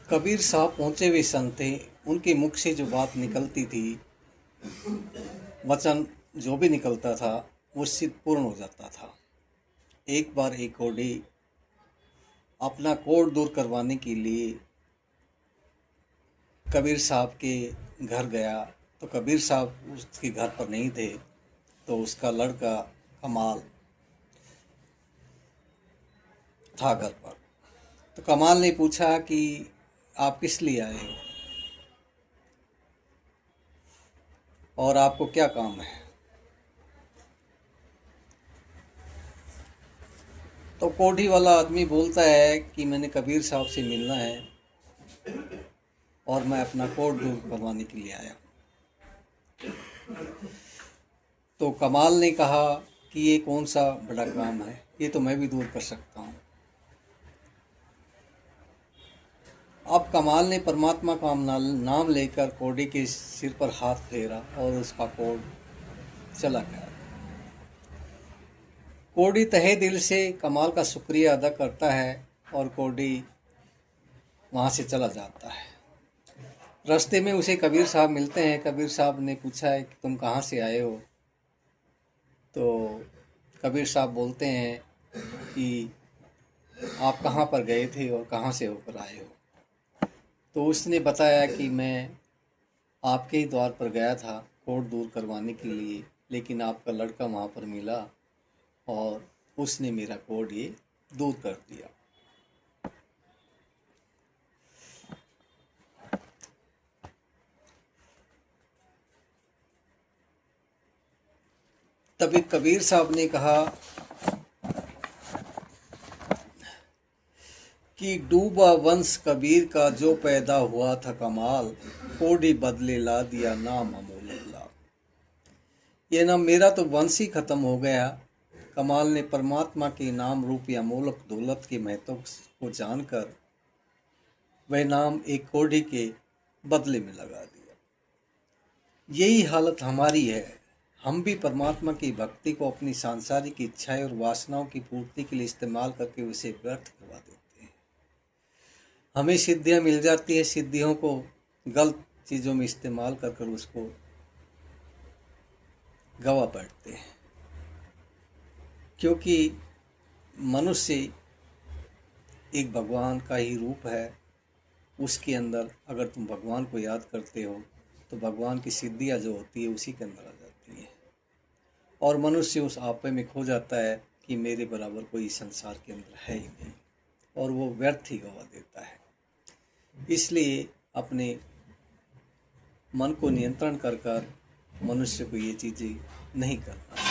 कबीर साहब पहुंचे हुए संत थे। उनके मुख से जो बात निकलती थी, वचन जो भी निकलता था वो सिद्ध पूर्ण हो जाता था। एक बार एक कोढ़ी अपना कोढ़ दूर करवाने के लिए कबीर साहब के घर गया, तो कबीर साहब उसके घर पर नहीं थे। तो उसका लड़का कमाल था घर पर। तो कमाल ने पूछा कि आप किस लिए आए हो और आपको क्या काम है। तो कोढ़ी वाला आदमी बोलता है कि मैंने कबीर साहब से मिलना है और मैं अपना कोढ़ दूर करवाने के लिए आया। तो कमाल ने कहा कि ये कौन सा बड़ा काम है, ये तो मैं भी दूर कर सकता हूँ। अब कमाल ने परमात्मा का नाम लेकर कोढ़ी के सिर पर हाथ फेरा और उसका कोढ़ चला गया। कोढ़ी तहे दिल से कमाल का शुक्रिया अदा करता है और कोढ़ी वहाँ से चला जाता है। रास्ते में उसे कबीर साहब मिलते हैं। कबीर साहब ने पूछा है कि तुम कहाँ से आए हो। तो कबीर साहब बोलते हैं कि आप कहाँ पर गए थे और कहाँ से होकर आए हो। तो उसने बताया कि मैं आपके ही द्वार पर गया था कोढ़ दूर करवाने के लिए, लेकिन आपका लड़का वहाँ पर मिला और उसने मेरा कोढ़ ये दूर कर दिया। तभी कबीर साहब ने कहा कि डूबा वंश कबीर का जो पैदा हुआ था कमाल, कोढ़ी बदले ला दिया नाम अमोलक लाल। ये ना मेरा तो वंश ही खत्म हो गया। कमाल ने परमात्मा के नाम रूपी अमोलक दौलत के महत्व को जानकर वह नाम एक कोढ़ी के बदले में लगा दिया। यही हालत हमारी है। हम भी परमात्मा की भक्ति को अपनी सांसारिक इच्छाएं और वासनाओं की पूर्ति के लिए इस्तेमाल करके उसे व्यर्थ करवा देते हैं। हमें सिद्धियां मिल जाती है, सिद्धियों को गलत चीज़ों में इस्तेमाल कर कर उसको गवा बैठते हैं। क्योंकि मनुष्य एक भगवान का ही रूप है। उसके अंदर अगर तुम भगवान को याद करते हो तो भगवान की सिद्धियां जो होती है उसी के अंदर आ जाती है, और मनुष्य उस आपे में खो जाता है कि मेरे बराबर कोई संसार के अंदर है ही नहीं, और वो व्यर्थ ही गवा देता है। इसलिए अपने मन को नियंत्रण कर कर मनुष्य को ये चीज़ें नहीं करना।